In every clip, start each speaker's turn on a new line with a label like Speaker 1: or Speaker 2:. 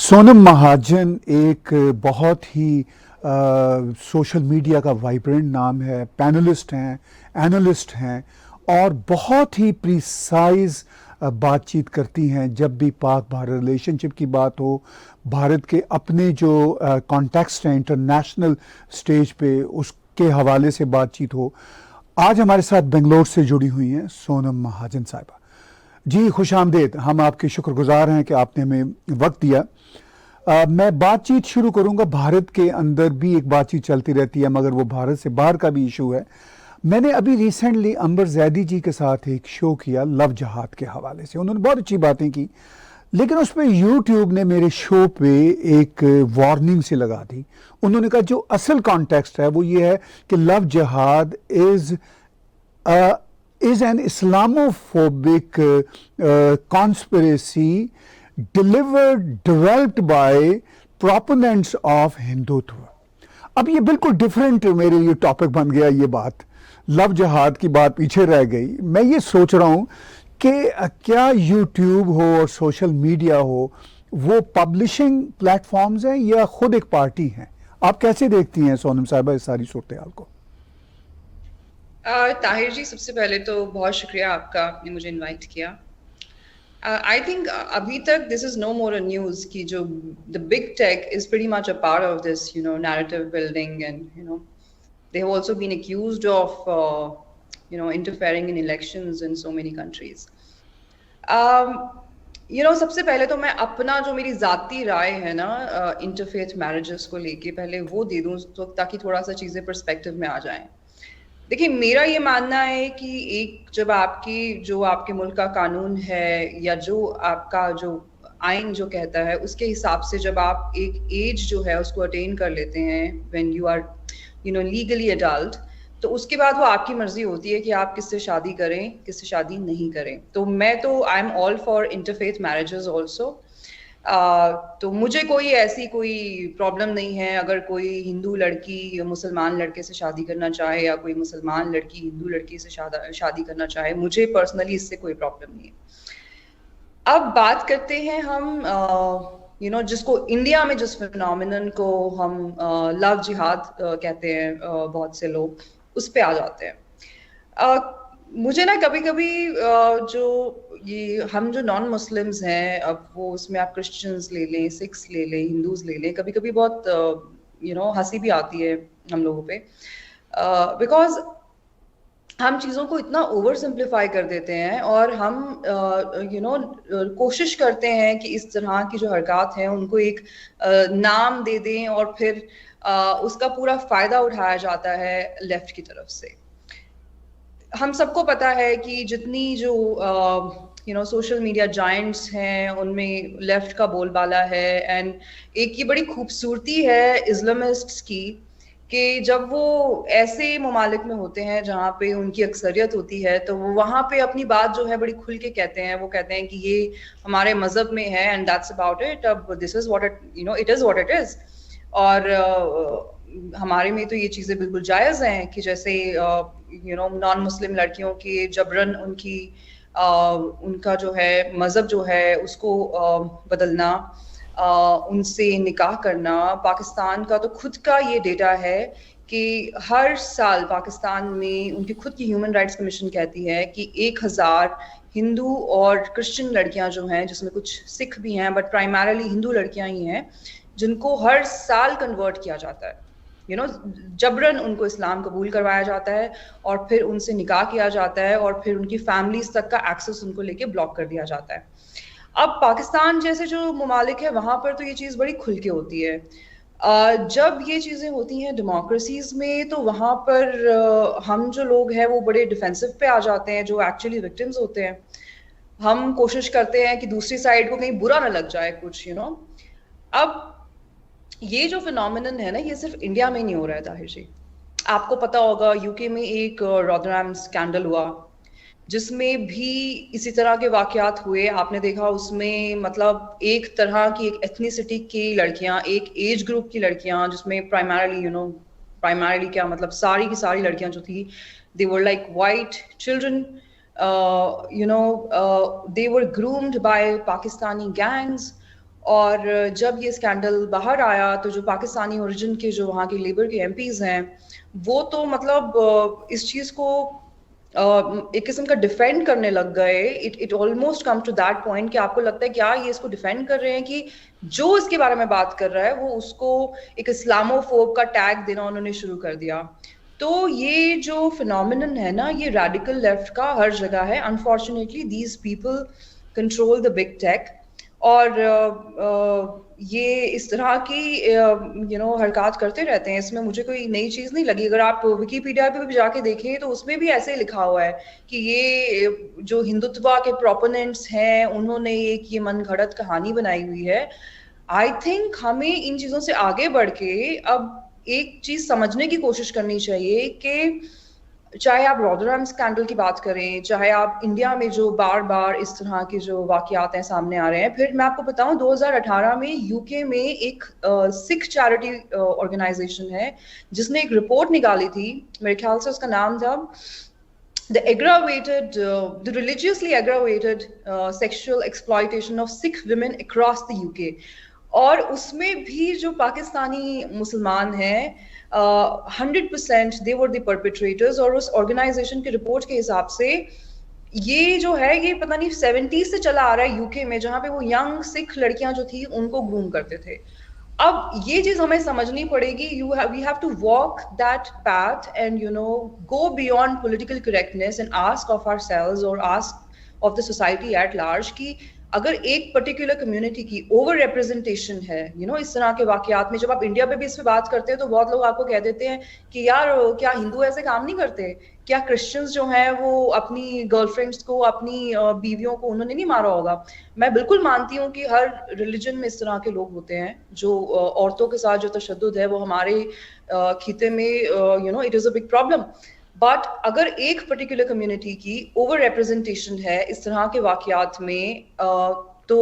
Speaker 1: سونم مہاجن ایک بہت ہی social media کا وائبرنٹ نام ہے، پینلسٹ ہیں، اینالسٹ ہیں، اور بہت ہی پریسائز بات چیت کرتی ہیں جب بھی پاک بھارت ریلیشن شپ کی بات ہو، بھارت کے اپنے جو کانٹیکسٹ ہیں انٹرنیشنل سٹیج پہ، اس کے حوالے سے بات چیت ہو۔ آج ہمارے ساتھ بنگلور سے جڑی ہوئی ہیں سونم مہاجن صاحبہ۔ جی خوش آمدید، ہم آپ کے شکر گزار ہیں کہ آپ نے ہمیں وقت دیا۔ میں بات چیت شروع کروں گا، بھارت کے اندر بھی ایک بات چیت چلتی رہتی ہے مگر وہ بھارت سے باہر کا بھی ایشو ہے۔ میں نے ابھی ریسنٹلی انبر زیدی جی کے ساتھ ایک شو کیا لو جہاد کے حوالے سے، انہوں نے بہت اچھی باتیں کی، لیکن اس پہ یوٹیوب نے میرے شو پہ ایک وارننگ سے لگا دی۔ انہوں نے کہا جو اصل کانٹیکسٹ ہے وہ یہ ہے کہ لو جہاد is an Islamophobic conspiracy developed by proponents of Hindutva۔ اب یہ بالکل ڈیفرنٹ میرے لیے ٹاپک بن گیا، یہ بات لو جہاد کی بات پیچھے رہ گئی۔ میں یہ سوچ رہا ہوں کہ کیا یوٹیوب ہو اور سوشل میڈیا ہو وہ پبلشنگ پلیٹ فارمز ہیں یا خود ایک پارٹی ہیں؟ آپ کیسے دیکھتی ہیں سونم صاحبہ اس ساری صورتحال کو؟
Speaker 2: طاہر جی، سب سے پہلے تو بہت شکریہ آپ کا، آپ نے مجھے انوائٹ کیا۔ آئی تھنک ابھی تک دس از نو مور اے نیوز کی جو دا big take is pretty much a part of this narrative building, and they have also been accused of interfering in elections in so many countries. سب سے پہلے تو میں اپنا جو میری ذاتی رائے ہے نا انٹرفیتھ میرجز کو لے کے پہلے وہ دے دوں تاکہ تھوڑا سا چیزیں پرسپیکٹو میں آ جائیں۔ دیکھیے، میرا یہ ماننا ہے کہ ایک جب آپ کے ملک کا قانون ہے یا جو آپ کا جو آئین جو کہتا ہے اس کے حساب سے جب آپ ایک ایج جو ہے اس کو اٹین کر لیتے ہیں when you are legally adult، تو اس کے بعد وہ آپ کی مرضی ہوتی ہے کہ آپ کس سے شادی کریں کس سے شادی نہیں کریں۔ تو میں تو I am all for interfaith marriages also. تو مجھے کوئی پرابلم نہیں ہے اگر کوئی ہندو لڑکی مسلمان لڑکے سے شادی کرنا چاہے یا کوئی مسلمان لڑکی ہندو لڑکی سے شادی کرنا چاہے، مجھے پرسنلی اس سے کوئی پرابلم نہیں ہے۔ اب بات کرتے ہیں ہم جس کو انڈیا میں جس فینومینن کو ہم لو جہاد کہتے ہیں بہت سے لوگ، اس پہ آ جاتے ہیں۔ مجھے نا کبھی کبھی جو ہم جو نان مسلمز ہیں، اب وہ اس میں آپ کرسچنز لے لیں، سکھس لے لیں، ہندوز لے لیں، کبھی کبھی بہت ہنسی بھی آتی ہے ہم لوگوں پہ، بیکاز ہم چیزوں کو اتنا اوور سمپلیفائی کر دیتے ہیں اور ہم کوشش کرتے ہیں کہ اس طرح کی جو حرکات ہیں ان کو ایک نام دے دیں اور پھر اس کا پورا فائدہ اٹھایا جاتا ہے لیفٹ کی طرف سے۔ ہم سب کو پتا ہے کہ جتنی جو سوشل میڈیا جائنٹس ہیں ان میں لیفٹ کا بول بالا ہے، اینڈ ایک یہ بڑی خوبصورتی ہے اسلامسٹس کی کہ جب وہ ایسے ممالک میں ہوتے ہیں جہاں پہ ان کی اکثریت ہوتی ہے تو وہ وہاں پہ اپنی بات جو ہے بڑی کھل کے کہتے ہیں۔ وہ کہتے ہیں کہ یہ ہمارے مذہب میں ہے اینڈ دیٹس اباؤٹ اٹ، اب this is what it is what it is. اور ہمارے میں تو یہ چیزیں بالکل جائز ہیں کہ جیسے نان مسلم لڑکیوں کے جبرن ان کا جو ہے مذہب جو ہے اس کو بدلنا، ان سے نکاح کرنا۔ پاکستان کا تو خود کا یہ ڈیٹا ہے کہ ہر سال پاکستان میں ان کی خود کی ہیومن رائٹس کمیشن کہتی ہے کہ 1000 ہندو اور کرسچن لڑکیاں جو ہیں، جس میں کچھ سکھ بھی ہیں بٹ پرائمرلی ہندو لڑکیاں ہی ہیں، جن کو ہر سال کنورٹ کیا جاتا ہے، جبرن ان کو اسلام قبول کروایا جاتا ہے اور پھر ان سے نکاح کیا جاتا ہے اور پھر ان کی فیملیز تک کا ایکسس ان کو لے کے بلاک کر دیا جاتا ہے۔ اب پاکستان جیسے جو ممالک ہے وہاں پر تو یہ چیز بڑی کھل کے ہوتی ہے۔ جب یہ چیزیں ہوتی ہیں ڈیموکریسیز میں تو وہاں پر ہم جو لوگ ہیں وہ بڑے ڈیفینسو پہ آ جاتے ہیں، جو ایکچولی وکٹمز ہوتے ہیں۔ ہم کوشش کرتے ہیں کہ دوسری سائڈ کو کہیں برا نہ لگ جائے کچھ اب یہ جو فینومینن ہے نا، یہ صرف انڈیا میں نہیں ہو رہا ہے طاہر جی۔ آپ کو پتا ہوگا یو کے میں ایک رودرام اسکینڈل ہوا جس میں بھی اسی طرح کے واقعات ہوئے۔ آپ نے دیکھا اس میں مطلب ایک طرح کی ایک ایتھنیسٹی کی لڑکیاں، ایک ایج گروپ کی لڑکیاں، جس میں پرائمرلی کیا مطلب ساری کی ساری لڑکیاں جو تھی they were like white children, they were groomed by Pakistani gangs، اور جب یہ اسکینڈل باہر آیا تو جو پاکستانی اوریجن کے جو وہاں کے لیبر کے ایم پیز ہیں وہ تو مطلب اس چیز کو ایک قسم کا ڈیفینڈ کرنے لگ گئے. It almost come to that point کہ آپ کو لگتا ہے کیا یہ اس کو ڈیفینڈ کر رہے ہیں کہ جو اس کے بارے میں بات کر رہا ہے وہ اس کو ایک اسلامو فوب کا ٹیگ دینا انہوں نے شروع کر دیا. تو یہ جو فینومینن ہے نا یہ ریڈیکل لیفٹ کا ہر جگہ ہے. Unfortunately these people control the big tech اور یہ اس طرح کی حرکات کرتے رہتے ہیں. اس میں مجھے کوئی نئی چیز نہیں لگی. اگر آپ ویکیپیڈیا پہ بھی جا کے دیکھیں تو اس میں بھی ایسے لکھا ہوا ہے کہ یہ جو ہندوتوا کے پروپوننٹس ہیں انہوں نے ایک یہ من گھڑت کہانی بنائی ہوئی ہے. آئی تھنک ہمیں ان چیزوں سے آگے بڑھ کے اب ایک چیز سمجھنے کی کوشش کرنی چاہیے کہ چاہے آپ رودرام اسکینڈل کی بات کریں, چاہے آپ انڈیا میں جو بار بار اس طرح کے جو واقعات ہیں سامنے آ رہے ہیں. پھر میں آپ کو بتاؤں 2018 میں یو کے میں ایک سکھ چیریٹی آرگنائزیشن ہے جس نے ایک رپورٹ نکالی تھی, میرے خیال سے اس کا نام تھا the religiously aggravated sexual exploitation of Sikh women across the UK. اور اس میں بھی جو پاکستانی مسلمان ہیں 100% they were the perpetrators. اور اس آرگنائزیشن کی رپورٹ کے حساب سے یہ جو ہے یہ پتہ نہیں 70s سے چلا آ رہا ہے یو کے میں, جہاں پہ وہ ینگ سکھ لڑکیاں جو تھی ان کو گروم کرتے تھے. اب یہ چیز ہمیں سمجھنی پڑے گی. we have to walk that path and go beyond political correctness and ask of ourselves or ask of the society at large کہ اگر ایک پرٹیکولر کمیونٹی کی اوور ریپرزنٹیشن ہے اس طرح کے واقعات میں. جب آپ انڈیا پہ بھی اس پہ بات کرتے ہیں تو بہت لوگ آپ کو کہہ دیتے ہیں کہ یار کیا ہندو ایسے کام نہیں کرتے, کیا کرسچنز جو ہیں وہ اپنی گرل فرینڈس کو اپنی بیویوں کو انہوں نے نہیں مارا ہوگا. میں بالکل مانتی ہوں کہ ہر ریلیجن میں اس طرح کے لوگ ہوتے ہیں جو عورتوں کے ساتھ جو تشدد ہے وہ ہمارے خطے میں it is a big problem. But اگر ایک پرٹیکولر کمیونٹی کی اوور ریپرزنٹیشن ہے اس طرح کے واقعات میں تو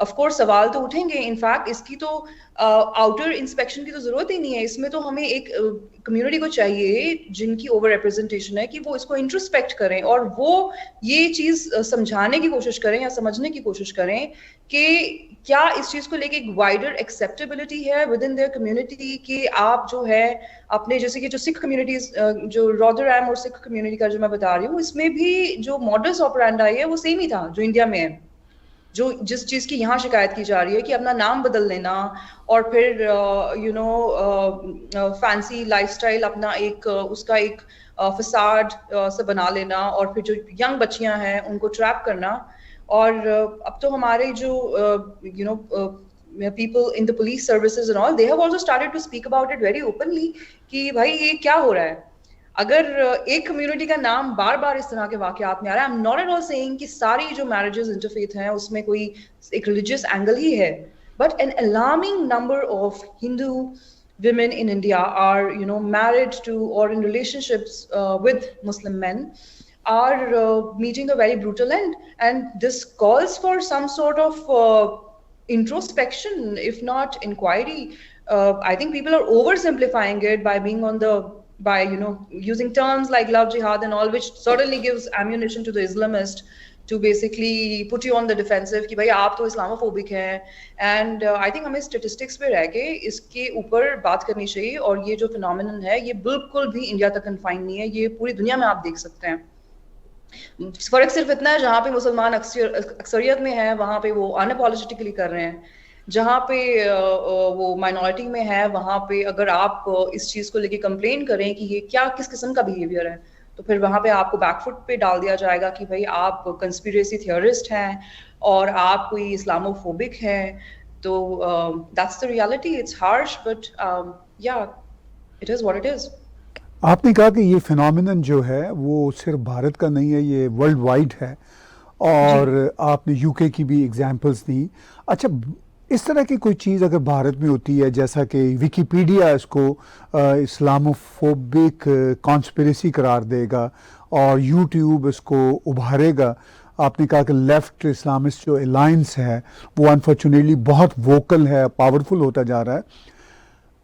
Speaker 2: آف کورس سوال تو اٹھیں گے. انفیکٹ اس کی تو آؤٹر انسپیکشن کی تو ضرورت ہی نہیں ہے. اس میں تو ہمیں ایک کمیونٹی کو چاہیے جن کی اوور ریپرزنٹیشن ہے کہ وہ اس کو انٹروسپیکٹ کریں اور وہ یہ چیز سمجھانے کی کوشش کریں یا سمجھنے کی کوشش کریں کہ کیا اس چیز کو لے کے ایک وائڈر ایکسیپٹیبلٹی ہے ود ان دیئر کمیونٹی کہ آپ جو ہے اپنے جیسے کہ جو سکھ کمیونٹیز جو رودرام اور سکھ کمیونٹی کا جو میں بتا رہی ہوں اس میں بھی جو ماڈلس آپرینڈائی ہے وہ سیم ہی تھا جو انڈیا میں ہے. جو جس چیز کی یہاں شکایت کی جا رہی ہے کہ اپنا نام بدل لینا اور پھر فینسی لائف اسٹائل اپنا ایک اس کا ایک فساد سے بنا لینا اور پھر جو ینگ بچیاں ہیں ان کو ٹریپ کرنا. اور اب تو ہمارے جو people in the police services and all they have also started to speak about it very openly کہ بھائی یہ کیا ہو رہا ہے. اگر ایک کمیونٹی کا نام بار بار اس طرح کے واقعات میں آ رہا ہے, I'm not at all saying کہ ساری جو میرجز انٹرفیتھ ہیں اس میں کوئی ایک ریلیجیس اینگل ہی ہے, but an alarming number of Hindu women in India are married to or in relationships with Muslim men are meeting a very brutal end, and this calls for some sort of introspection if not inquiry. I think people are oversimplifying it by being by using terms like love jihad and all, which certainly gives ammunition to the Islamist to basically put you on the defensive کہ بھائی آپ تو Islamophobic ہیں. And I think ہمیں statistics پہ رہ کے اس کے اوپر بات کرنی چاہیے. اور یہ جو فینومینن ہے یہ بالکل بھی انڈیا تک کنفائن نہیں ہے, یہ پوری دنیا میں آپ دیکھ سکتے ہیں. فرق صرف اتنا ہے جہاں پہ مسلمان اکثریت میں ہے وہاں پہ وہ انپالیٹیکلی کر رہے ہیں, جہاں پہ وہ مائنورٹی میں ہے وہاں پہ اگر آپ اس چیز کو لے کے کمپلین کریں کہ یہ کیا کس قسم کا بیہیویئر ہے تو پھر وہاں پہ آپ کو بیک فٹ پہ ڈال دیا جائے گا کہ بھائی آپ کنسپیریسی تھیورسٹ ہیں اور آپ کوئی اسلاموفوبک ہیں. تو that's the reality. It's harsh but yeah it is what it is.
Speaker 1: آپ نے کہا کہ یہ فینومینن جو ہے وہ صرف بھارت کا نہیں ہے, یہ ورلڈ وائڈ ہے, اور آپ نے یو کے کی بھی ایگزامپلس دی. اچھا, اس طرح کی کوئی چیز اگر بھارت میں ہوتی ہے جیسا کہ ویکیپیڈیا اس کو اسلاموفوبک کانسپریسی قرار دے گا اور یوٹیوب اس کو ابھارے گا. آپ نے کہا کہ لیفٹ اسلامسٹ جو الائنس ہے وہ انفارچونیٹلی بہت ووکل ہے, پاورفل ہوتا جا رہا ہے.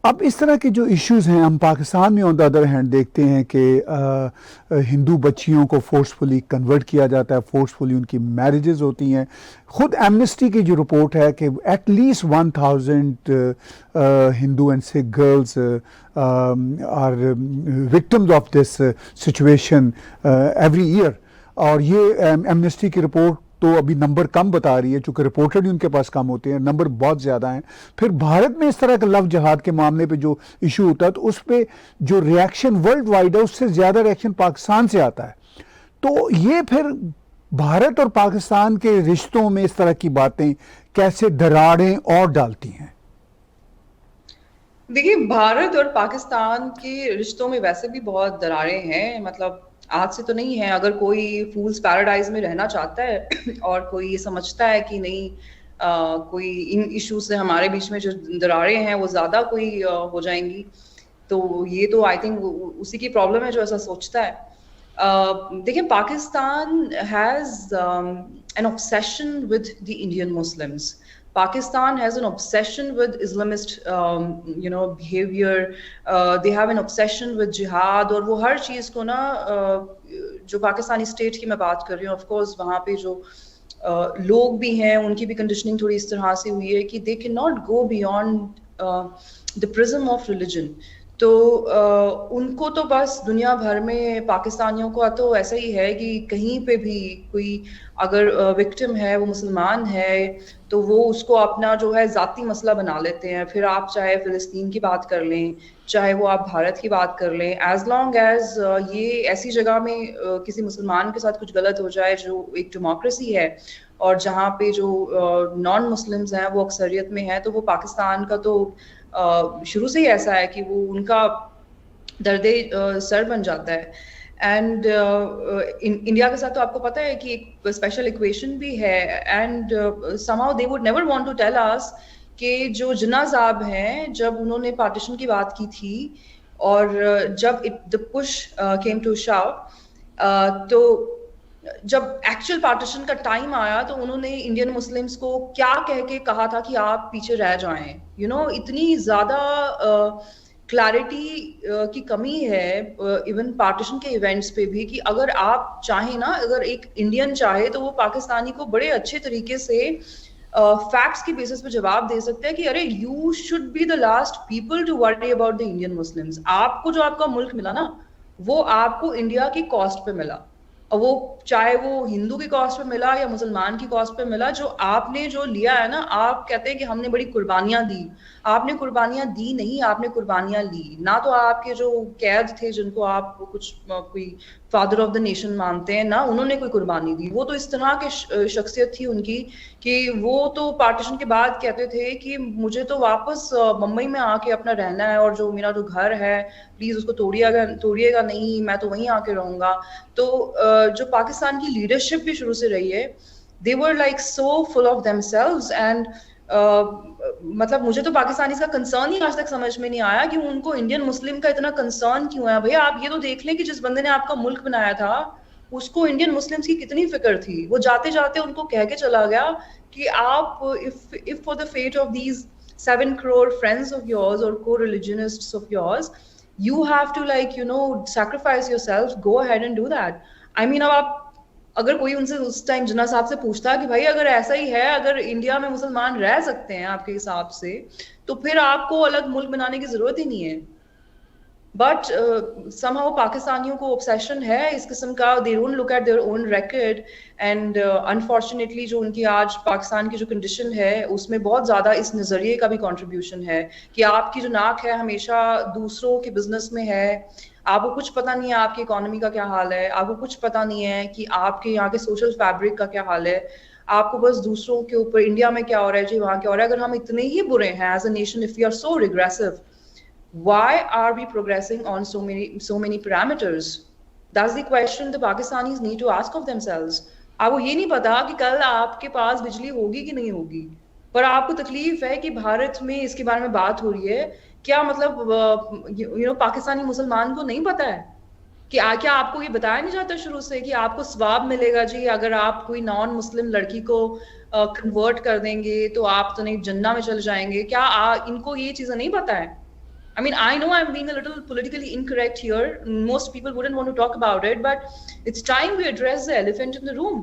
Speaker 1: اب اس طرح کے جو ایشوز ہیں ہم پاکستان میں آن دا ادر ہینڈ دیکھتے ہیں کہ ہندو بچیوں کو فورسفلی کنورٹ کیا جاتا ہے، فورسفلی ان کی میرجز ہوتی ہیں. خود ایمنسٹی کی جو رپورٹ ہے کہ at least 1000 Hindu and Sikh girls are victims of this situation every year. اور یہ ایمنسٹی کی رپورٹ تو ابھی نمبر کم بتا رہی ہے چونکہ رپورٹڈ ان کے پاس کم ہوتے ہیں، نمبر بہت زیادہ ہیں. پھر بھارت میں اس طرح کا لو جہاد کے معاملے پہ جو ایشو ہوتا ہے تو اس پہ جو ریاکشن ورلڈ وائڈ ہے اس سے زیادہ ریاکشن پاکستان سے آتا ہے. تو یہ پھر بھارت اور پاکستان کے رشتوں میں اس طرح کی باتیں کیسے دراڑیں اور ڈالتی ہیں؟
Speaker 2: دیکھیے بھارت اور پاکستان کے رشتوں میں ویسے بھی بہت دراڑیں ہیں، مطلب آج سے تو نہیں ہے. اگر کوئی فولز پیراڈائز میں رہنا چاہتا ہے اور کوئی یہ سمجھتا ہے کہ نہیں کوئی ان ایشو سے ہمارے بیچ میں جو دراڑیں ہیں وہ زیادہ کوئی ہو جائیں گی، تو یہ تو آئی تھنک اسی کی پرابلم ہے جو ایسا سوچتا ہے. دیکھیں Pakistan has an obsession with the Indian Muslims. Pakistan has an obsession with Islamist, behavior. They have an obsession with jihad. اور وہ ہر چیز کو نا جو پاکستانی اسٹیٹ کی میں بات کر رہی ہوں، آف کورس وہاں پہ جو لوگ بھی ہیں ان کی بھی کنڈیشننگ تھوڑی اس طرح سے ہوئی ہے کہ they cannot go beyond the prism of religion. تو ان کو تو بس دنیا بھر میں پاکستانیوں کا تو ایسا ہی ہے کہ کہیں پہ بھی کوئی اگر وکٹم ہے وہ مسلمان ہے تو وہ اس کو اپنا جو ہے ذاتی مسئلہ بنا لیتے ہیں. پھر آپ چاہے فلسطین کی بات کر لیں، چاہے وہ آپ بھارت کی بات کر لیں، ایز لانگ ایز یہ ایسی جگہ میں کسی مسلمان کے ساتھ کچھ غلط ہو جائے جو ایک ڈیموکریسی ہے اور جہاں پہ جو نان مسلمز ہیں وہ اکثریت میں ہیں، تو وہ پاکستان کا تو شروع سے ہی ایسا ہے کہ وہ ان کا درد سر بن جاتا ہے. اینڈ انڈیا کے ساتھ تو آپ کو پتہ ہے کہ ایک اسپیشل ایکویشن بھی ہے. And somehow they would never want to tell us کہ جو جناح صاحب ہیں جب انہوں نے پارٹیشن کی بات کی تھی اور جب the push came to shove تو جب ایکچوئل پارٹیشن کا ٹائم آیا تو انہوں نے انڈین مسلمس کو کیا کہہ کے کہا تھا کہ آپ پیچھے رہ جائیں. اتنی زیادہ کلیئرٹی کی کمی ہے ایون پارٹیشن کے ایونٹس پہ بھی کہ اگر آپ چاہیں نا، اگر ایک انڈین چاہے تو وہ پاکستانی کو بڑے اچھے طریقے سے فیکٹس کی بیسس پہ جواب دے سکتے ہیں کہ ارے you should be the last people to worry about the Indian Muslims. آپ کو جو آپ کا ملک ملا نا وہ آپ کو انڈیا کی کاسٹ پہ ملا، اور وہ چاہے وہ ہندو کی کاسٹ پہ ملا یا مسلمان کی کاسٹ پہ ملا. جو آپ نے جو لیا ہے نا، آپ کہتے ہیں کہ ہم نے بڑی قربانیاں دی. آپ نے قربانیاں دی نہیں، آپ نے قربانیاں لی. نہ تو آپ کے جو قید تھے جن کو آپ کچھ کوئی فادر آف دا نیشن مانتے ہیں، نہ انہوں نے کوئی قربانی دی. وہ تو اس طرح کی شخصیت تھی ان کی کہ وہ تو پارٹیشن کے بعد کہتے تھے کہ مجھے تو واپس ممبئی میں آ کے اپنا رہنا ہے، اور جو میرا جو گھر ہے پلیز اس کو توڑیے گا نہیں، میں تو وہیں آ کے رہوں گا. تو جو پاکستان کی لیڈرشپ بھی شروع سے رہی ہے، they were like so full of themselves. and مطلب مجھے تو پاکستانی کا کنسرن ہی آج تک سمجھ میں نہیں آیا کہ ان کو انڈین مسلم کا اتنا کنسرن کیوں ہے. بھیا آپ یہ تو دیکھ لیں کہ جس بندے نے آپ کا ملک بنایا تھا اس کو انڈین مسلمس کی کتنی فکر تھی. وہ جاتے جاتے ان کو کہہ کے چلا گیا کہ آپ if for the fate of these 7 crore friends of yours or co-religionists of yours, you have to sacrifice yourself, go ahead and do that. I mean اب آپ اگر کوئی ان سے اس ٹائم جناح صاحب سے پوچھتا کہ بھائی اگر ایسا ہی ہے، اگر انڈیا میں مسلمان رہ سکتے ہیں آپ کے حساب سے، تو پھر آپ کو الگ ملک بنانے کی ضرورت ہی نہیں ہے. بٹ somehow پاکستانیوں کو obsession ہے اس قسم کا. they don't look at their own record. and unfortunately جو ان کی آج پاکستان کی جو کنڈیشن ہے اس میں بہت زیادہ اس نظریے کا بھی کنٹریبیوشن ہے کہ آپ کی جو ناک ہے ہمیشہ دوسروں کے بزنس میں ہے. آپ کو کچھ پتہ نہیں ہے آپ کی اکانومی کا کیا حال ہے، آپ کو کچھ پتہ نہیں ہے کہ آپ کے یہاں کے سوشل فیبرک کا کیا حال ہے. آپ کو بس دوسروں کے اوپر انڈیا میں کیا ہو رہا ہے جی، وہاں کیا ہو رہا ہے. اگر ہم اتنے ہی برے ہیں as a nation, if we are so regressive, why are we progressing on so many parameters? That's the question the Pakistanis need to ask of themselves. آپ کو یہ نہیں پتا کہ کل آپ کے پاس بجلی ہوگی کہ نہیں ہوگی، پر آپ کو تکلیف ہے کہ بھارت میں اس کے بارے میں بات ہو رہی ہے. کیا مطلب پاکستانی مسلمان کو نہیں پتا ہے کہ کیا آپ کو یہ بتایا نہیں جاتا شروع سے کہ آپ کو ثواب ملے گا جی اگر آپ کوئی نان مسلم لڑکی کو کنورٹ کر دیں گے تو آپ تو نہیں جنہ میں چل جائیں گے؟ کیا ان کو یہ چیزیں نہیں پتا ہے؟ I mean, I know I'm being a little politically incorrect here. Most people wouldn't want to talk about it, but it's time we address the elephant in the room.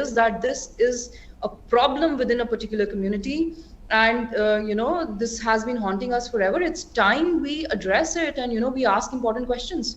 Speaker 2: is that this is a problem within a particular community, and this has been haunting us forever. It's time we address it, and we ask important questions.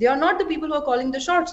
Speaker 2: They are not the people who are calling the shots.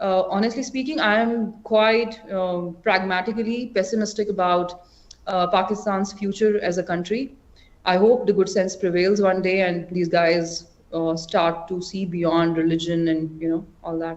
Speaker 2: honestly speaking, I am quite pragmatically pessimistic about Pakistan's future as a country. I hope the good sense prevails one day and these guys start to see beyond religion and all that.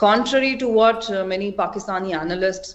Speaker 2: Contrary to what many Pakistani analysts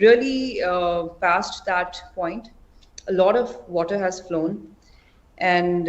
Speaker 2: really passed that point. A lot of water has flown, and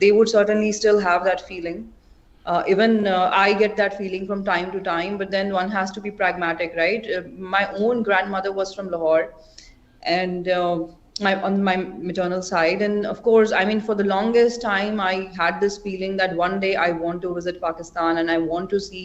Speaker 2: they would certainly still have that feeling. Even I get that feeling from time to time, but then one has to be pragmatic, right? My own grandmother was from Lahore, and on my maternal side, and of course, I mean, for the longest time, I had this feeling that one day I want to visit Pakistan and I want to see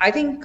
Speaker 2: I think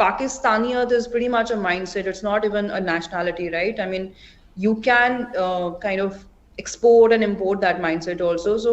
Speaker 2: Pakistaniyat is pretty much a mindset. It's not even a nationality, right? I mean, you can kind of export and import that mindset also. So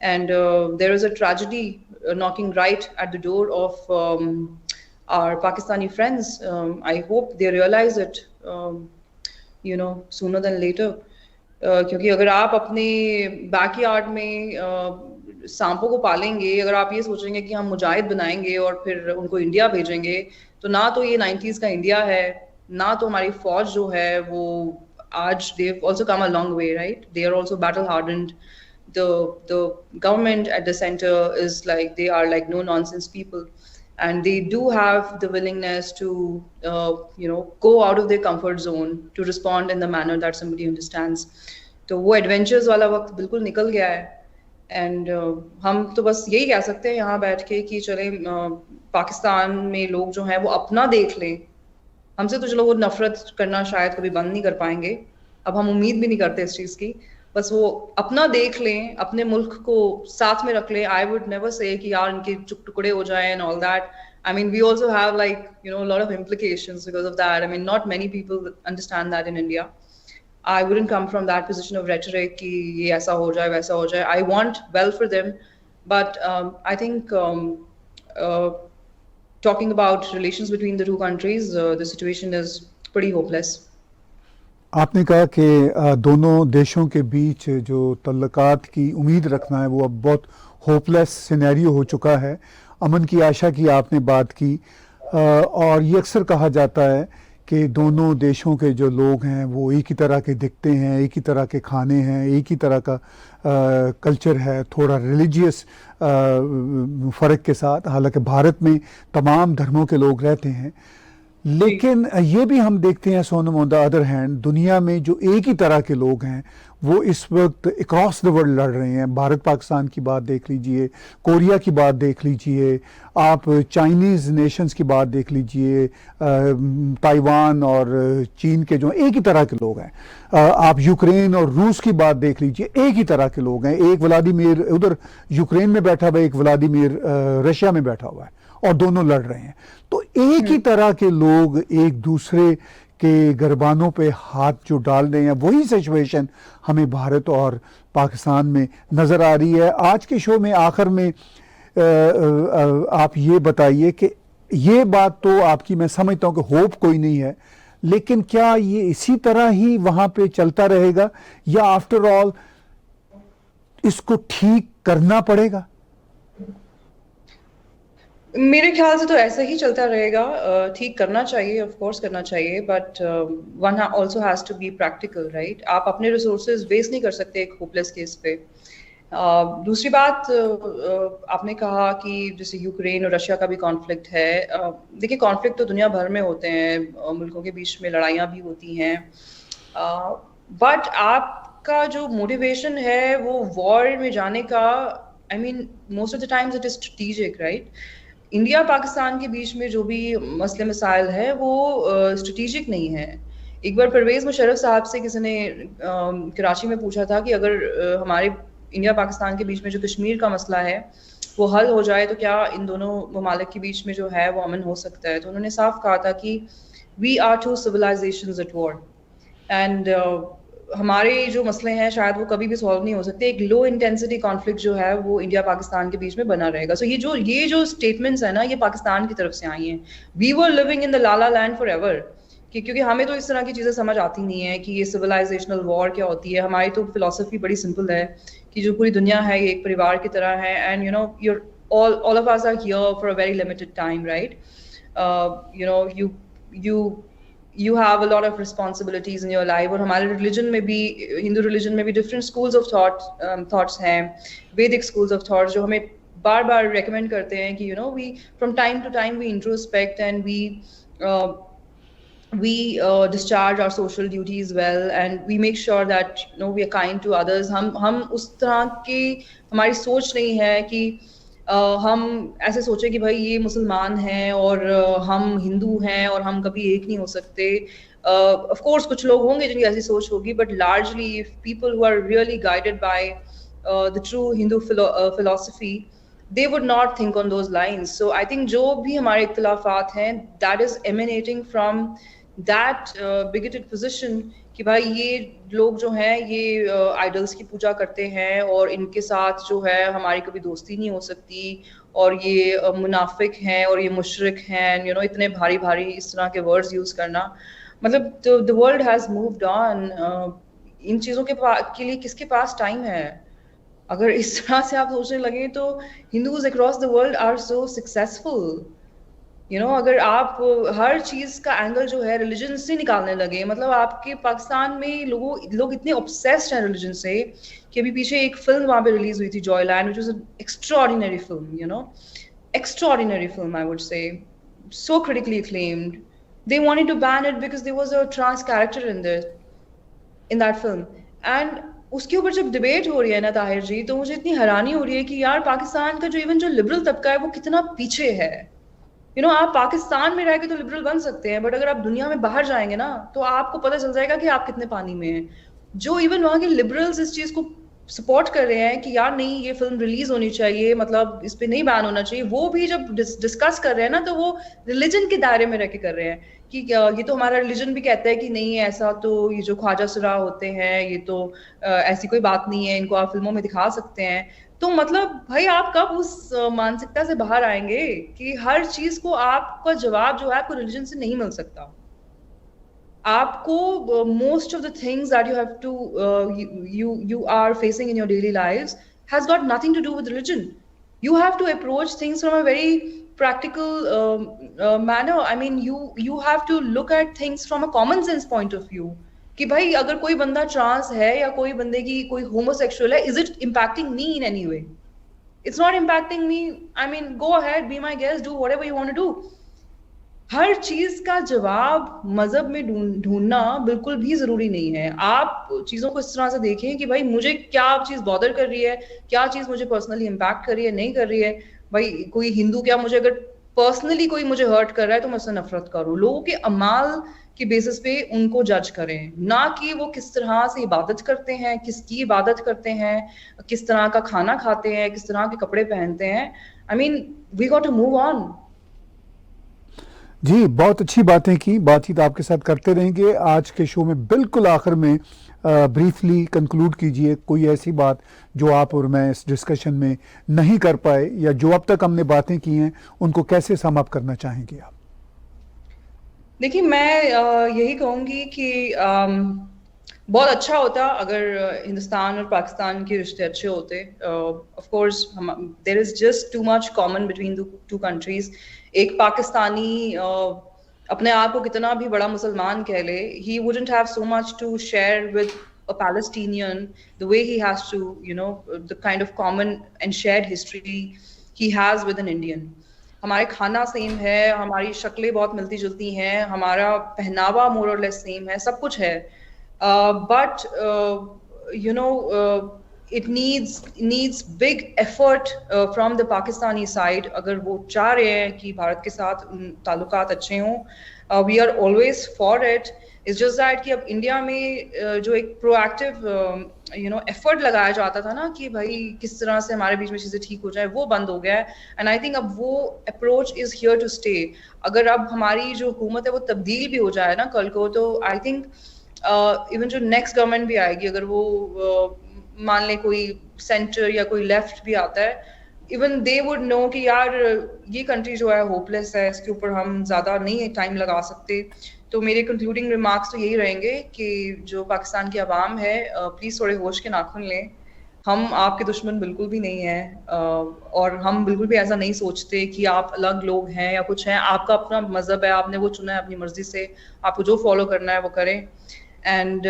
Speaker 2: And there is a tragedy knocking right at the door of our Pakistani friends. I hope they realize it, sooner than later. کیونکہ اگر آپ اپنے back yard میں سانپوں کو پالیں گے, اگر آپ یہ سوچیں گے کہ ہم مجاہد بنائیں گے اور پھر ان کو انڈیا بھیجیں گے, تو نہ تو یہ 90s کا انڈیا ہے, نہ تو ہماری فوج جو ہے وہ آج they've also come a long way, right? They are also battle hardened. The government at the center is like, they are like no nonsense people, and they do have the willingness to go out of their comfort zone to respond in the manner that somebody understands. تو وہ adventures والا وقت بالکل نکل گیا ہے. And ہم تو بس یہی کہہ سکتے ہیں یہاں بیٹھ کے کہ چلیں پاکستان میں لوگ جو ہیں وہ اپنا دیکھ لیں. ہم سے تو چلو وہ نفرت کرنا شاید کبھی بند نہیں کر پائیں گے, اب ہم امید بھی نہیں کرتے اس چیز کی, بس وہ اپنا دیکھ لیں, اپنے ملک کو ساتھ میں رکھ لیں. آئی وڈ نیور سے کہ یار ان کے ٹکڑے ہو جائیں and all that. I mean, we also have like, a lot of implications because of that. I mean, not many people understand that in India. I wouldn't come from that position of rhetoric ki ye aisa ho jaye, waisa ho jaye. I want well for them. But I think talking about relations between the two countries, the situation is pretty hopeless.
Speaker 1: آپ نے کہا کہ دونوں دیشوں کے بیچ جو تعلقات کی امید رکھنا ہے وہ اب بہت ہوپلیس سینیریو ہو چکا ہے. امن کی آشا کی آپ نے بات کی, اور یہ اکثر کہا جاتا ہے کہ دونوں دیشوں کے جو لوگ ہیں وہ ایک ہی طرح کے دکھتے ہیں, ایک ہی طرح کے کھانے ہیں, ایک ہی طرح کا کلچر ہے, تھوڑا ریلیجیس فرق کے ساتھ. حالانکہ بھارت میں تمام دھرموں کے لوگ رہتے ہیں, لیکن یہ بھی ہم دیکھتے ہیں سونم آن دا ادر ہینڈ دنیا میں جو ایک ہی طرح کے لوگ ہیں وہ اس وقت اکراس دا ورلڈ لڑ رہے ہیں. بھارت پاکستان کی بات دیکھ لیجئے, کوریا کی بات دیکھ لیجئے, آپ چائنیز نیشنز کی بات دیکھ لیجئے, تائیوان اور چین کے جو ایک ہی طرح کے لوگ ہیں. آپ یوکرین اور روس کی بات دیکھ لیجئے, ایک ہی طرح کے لوگ ہیں. ایک ولادیمیر ادھر یوکرین میں بیٹھا ہوا ہے, ایک ولادیمیر رشیا میں بیٹھا ہوا ہے, اور دونوں لڑ رہے ہیں. تو ایک ہی طرح کے لوگ ایک دوسرے کے گربانوں پہ ہاتھ جو ڈال رہے ہیں, وہی سچویشن ہمیں بھارت اور پاکستان میں نظر آ رہی ہے. آج کے شو میں آخر میں آپ یہ بتائیے کہ یہ بات تو آپ کی میں سمجھتا ہوں کہ ہوپ کوئی نہیں ہے, لیکن کیا یہ اسی طرح ہی وہاں پہ چلتا رہے گا, یا آفٹر آل اس کو ٹھیک کرنا پڑے گا؟
Speaker 2: میرے خیال سے تو ایسا ہی چلتا رہے گا. ٹھیک کرنا چاہیے, آف کورس کرنا چاہیے, but one also has to be practical, right? آپ اپنے ریسورسز ویسٹ نہیں کر سکتے ایک ہوپلیس کیس پہ. دوسری بات, آپ نے کہا کہ جیسے یوکرین اور رشیا کا بھی کانفلکٹ ہے. دیکھیے کانفلکٹ تو دنیا بھر میں ہوتے ہیں, ملکوں کے بیچ میں لڑائیاں بھی ہوتی ہیں, بٹ آپ کا جو موٹیویشن ہے وہ وار میں جانے کا, I mean most of the times it is strategic, right? India Pakistan کے بیچ میں جو بھی مسئلے مسائل ہیں وہ اسٹریٹجک نہیں ہے. ایک بار پرویز مشرف صاحب سے کسی نے کراچی میں پوچھا تھا کہ اگر ہمارے انڈیا پاکستان کے بیچ میں جو کشمیر کا مسئلہ ہے وہ حل ہو جائے تو کیا ان دونوں ممالک کے بیچ میں جو ہے وہ امن ہو سکتا ہے؟ تو انہوں نے صاف کہا تھا کہ we are two civilizations at war, and ہمارے جو مسئلے ہیں شاید وہ کبھی بھی سالو نہیں ہو سکتے. ایک لو انٹینسٹی کانفلکٹ جو ہے وہ انڈیا پاکستان کے بیچ میں بنا رہے گا. سو یہ جو اسٹیٹمنٹس ہیں نا, یہ پاکستان کی طرف سے آئی ہیں. We were living in the la la land forever, کیونکہ ہمیں تو اس طرح کی چیزیں سمجھ آتی نہیں ہیں کہ یہ سویلائزیشنل وار کیا ہوتی ہے. ہماری تو فلاسفی بڑی سمپل ہے کہ جو پوری دنیا ہے یہ ایک پریوار کی طرح ہے, and you all of us are here for a very limited time, right? You have a lot of responsibilities in your life. اور ہمارے ریلیجن میں بھی, ہندو ریلیجن میں بھی ڈفرینٹ اسکولز آف تھاٹس ہیں, ویدک اسکولز آف تھاٹس جو ہمیں بار بار recommend کرتے ہیں کہ we from time to time we introspect and we discharge our social duties well, and we make sure that we are kind to others. ہم اس طرح کی ہماری سوچ نہیں ہے کہ ہم ایسے سوچیں کہ بھائی یہ مسلمان ہیں اور ہم ہندو ہیں اور ہم کبھی ایک نہیں ہو سکتے. آف کورس کچھ لوگ ہوں گے جن کی ایسی سوچ ہوگی, but largely people who are really guided by the true Hindu philosophy, they would not think on those lines. So I think جو بھی ہمارے اختلافات ہیں, that is emanating from that bigoted position کہ بھائی یہ لوگ جو ہیں یہ آئیڈلس کی پوجا کرتے ہیں اور ان کے ساتھ جو ہے ہماری کبھی دوستی نہیں ہو سکتی, اور یہ منافق ہیں اور یہ مشرک ہیں, اتنے بھاری بھاری اس طرح کے ورڈز یوز کرنا. مطلب the world has moved on. ان چیزوں کے لیے کس کے پاس ٹائم ہے؟ اگر اس طرح سے آپ سوچنے لگیں تو Hindus across the world are so successful. اگر آپ ہر چیز کا اینگل جو ہے ریلیجن سے نکالنے لگے, مطلب آپ کے پاکستان میں لوگ اتنے obsessed ہیں ریلیجن سے کہ ابھی پیچھے ایک فلم وہاں پہ ریلیز ہوئی تھی, Joyland, which was an extraordinary film, extraordinary film, I would say, so critically acclaimed. They wanted to ban it because there was a trans character in that film. And اس کے اوپر جب debate ہو رہی ہے نا طاہر جی, تو مجھے اتنی حیرانی ہو رہی ہے کہ یار پاکستان کا جو ایون جو لبرل طبقہ ہے وہ کتنا پیچھے ہے. آپ پاکستان میں رہ کے تو لبرل بن سکتے ہیں, بٹ اگر آپ دنیا میں باہر جائیں گے نا تو آپ کو پتہ چل جائے گا کہ آپ کتنے پانی میں ہیں. جو ایون وہاں کے لبرلز اس چیز کو سپورٹ کر رہے ہیں کہ یار نہیں یہ فلم ریلیز ہونی چاہیے, مطلب اس پہ نہیں بین ہونا چاہیے, وہ بھی جب ڈسکس کر رہے ہیں نا تو وہ ریلیجن کے دائرے میں رہ کے کر رہے ہیں کہ یہ تو ہمارا ریلیجن بھی کہتا ہے کہ نہیں ایسا, تو یہ جو خواجہ سرا ہوتے ہیں یہ تو ایسی کوئی بات نہیں ہے, ان کو آپ فلموں میں دکھا سکتے ہیں. تو مطلب بھائی آپ کب اس مانسکتا سے باہر آئیں گے کہ ہر چیز کو آپ کا جواب جو ہے آپ کو ریلیجن سے نہیں مل سکتا. آپ کو most of the things that you have to you are facing in your daily lives has got nothing to do with religion. You have to approach things from a very practical manner. I mean, you have to look at things from a common sense point of view. کہ بھائی اگر کوئی بندہ trans ہے یا کوئی بندے کی کوئی ہوموسیکشول ہے, is it impacting me in any way? It's not impacting me. I mean, go ahead, be my guest, do whatever you want to do. ہر چیز کا جواب مذہب میں ڈھونڈنا بالکل بھی ضروری نہیں ہے. آپ چیزوں کو اس طرح سے دیکھیں کہ بھائی مجھے کیا چیز بادر کر رہی ہے, کیا چیز مجھے پرسنلی امپیکٹ کر رہی ہے, نہیں کر رہی ہے. بھائی کوئی ہندو کیا مجھے اگر پرسنلی کوئی مجھے ہرٹ کر رہا ہے تو میں اس سے نفرت کروں. لوگوں کے اعمال کی بیسس پہ ان کو جج کریں, نہ کہ وہ کس طرح سے عبادت کرتے ہیں, کس کی عبادت کرتے ہیں, کس طرح کا کھانا کھاتے ہیں, کس طرح کے کپڑے پہنتے ہیں. I mean, we got to move on.
Speaker 1: جی بہت اچھی باتیں کی, بات چیت آپ کے ساتھ کرتے رہیں گے. آج کے شو میں بالکل آخر میں بریفلی کنکلوڈ کیجئے کوئی ایسی بات جو آپ اور میں اس ڈسکشن میں نہیں کر پائے, یا جو اب تک ہم نے باتیں کی ہیں ان کو کیسے سم اپ کرنا چاہیں گے آپ؟
Speaker 2: دیکھیے میں یہی کہوں گی کہ بہت اچھا ہوتا اگر ہندوستان اور پاکستان کے رشتے اچھے ہوتے. Of course there is just too much common between two countries. ایک پاکستانی اپنے آپ کو کتنا بھی بڑا مسلمان کہہ لے, he wouldn't have so much to share with a Palestinian the way he has to, the kind of common and shared history he has with an Indian. ہمارے کھانا سیم ہے, ہماری شکلیں بہت ملتی جلتی ہیں, ہمارا پہناوا مور اور لیس سیم ہے, سب کچھ ہے. But it needs big effort from the Pakistani side اگر وہ چاہ رہے ہیں کہ بھارت کے ساتھ تعلقات اچھے ہوں. We are always for it. It's just that کہ اب انڈیا میں جو ایک پرو ایکٹیو ایفرٹ لگایا جاتا تھا نا کہ بھائی کس طرح سے ہمارے بیچ میں چیزیں ٹھیک ہو جائیں, وہ بند ہو گیا ہے. اینڈ آئی تھنک اب وہ approach is here to stay. اگر اب ہماری جو حکومت ہے وہ تبدیل بھی ہو جائے نا کل کو, تو آئی تھنک ایون جو نیکسٹ گورنمنٹ بھی آئے گی, اگر وہ مان لیں کوئی سینٹر یا کوئی لیفٹ بھی آتا ہے, ایون دے وڈ نو کہ یار یہ کنٹری جو ہے ہوپ لیس ہے, اس کے اوپر ہم زیادہ نہیں ٹائم لگا سکتے. تو میرے کنکلوڈنگ ریمارکس تو یہی رہیں گے کہ جو پاکستان کی عوام ہے پلیز تھوڑے ہوش کے ناخن لیں. ہم آپ کے دشمن بالکل بھی نہیں ہیں, اور ہم بالکل بھی ایسا نہیں سوچتے کہ آپ الگ لوگ ہیں یا کچھ ہیں. آپ کا اپنا مذہب ہے, آپ نے وہ چنا ہے اپنی مرضی سے, آپ کو جو فالو کرنا ہے وہ کریں. اینڈ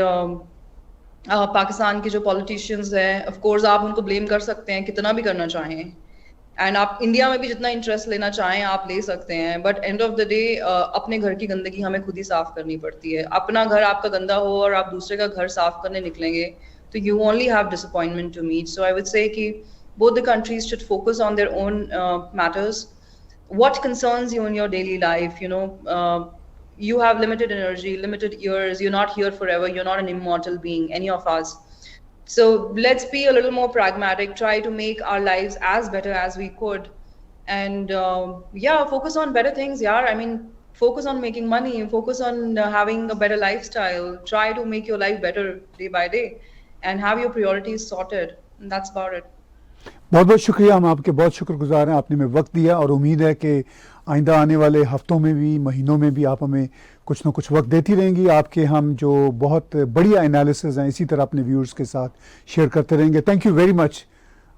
Speaker 2: پاکستان کے جو پولیٹیشینز ہیں آف کورس آپ ان کو بلیم کر سکتے ہیں کتنا بھی کرنا چاہیں, اینڈ آپ انڈیا میں بھی جتنا انٹرسٹ لینا چاہیں آپ لے سکتے ہیں, but and of the day اپنے گھر کی گندگی ہمیں خود ہی صاف کرنی پڑتی ہے. اپنا گھر آپ کا گندا ہو اور آپ دوسرے کا گھر صاف کرنے نکلیں گے تو you only have disappointment to meet. So I would say کہ both the countries should focus on their own matters. What concerns you in your daily life? You have limited energy, limited years, you're not here forever, you're not an immortal being, any of us. So let's be a little more pragmatic, try to make our lives as better as we could, and focus on better things. I mean, focus on making money, focus on having a better lifestyle, try to make your life better day by day and have your priorities sorted, and that's about it.
Speaker 1: بہت بہت شکریہ, ہم آپ کے بہت شکر گزار ہیں, آپ نے ہمیں وقت دیا, اور امید ہے کہ آئندہ آنے والے ہفتوں میں بھی مہینوں میں بھی آپ ہمیں کچھ نہ کچھ وقت دیتی رہیں گی. آپ کے ہم جو بہت بڑھیا انالیسز ہیں اسی طرح اپنے ویورز کے ساتھ شیئر کرتے رہیں گے. تھینک یو ویری مچ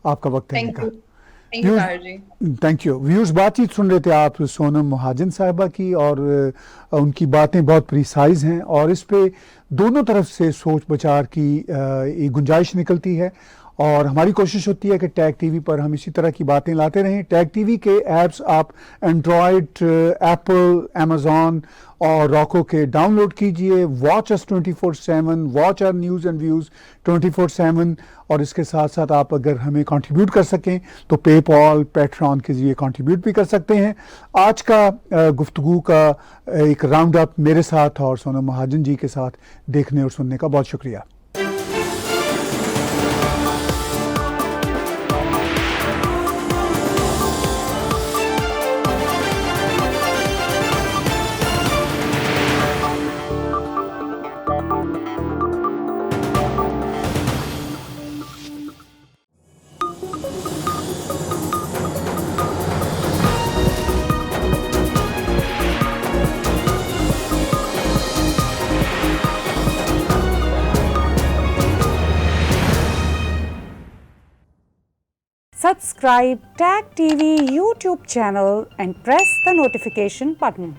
Speaker 1: آپ کا وقت دینے کا.
Speaker 2: Thank you Tahir ji.
Speaker 1: Thank you. Viewers بات چیت سن رہے تھے آپ سونم مہاجن صاحبہ کی, اور ان کی باتیں بہت پریسائز ہیں اور اس پہ دونوں طرف سے سوچ بچار کی ایک گنجائش نکلتی ہے, اور ہماری کوشش ہوتی ہے کہ ٹیگ ٹی وی پر ہم اسی طرح کی باتیں لاتے رہیں. ٹیگ ٹی وی کے ایپس آپ اینڈرائڈ, ایپل, امیزون اور راکو کے ڈاؤن لوڈ کیجئے. Watch us 24/7, watch our news and views 24/7. اور اس کے ساتھ ساتھ آپ اگر ہمیں کنٹریبیوٹ کر سکیں تو پے پال, پیٹرون کے ذریعے کنٹریبیوٹ بھی کر سکتے ہیں. آج کا گفتگو کا ایک راؤنڈ اپ میرے ساتھ اور سونم مہاجن جی کے ساتھ دیکھنے اور سننے کا بہت شکریہ.
Speaker 3: Subscribe Tag TV YouTube channel and press the notification button.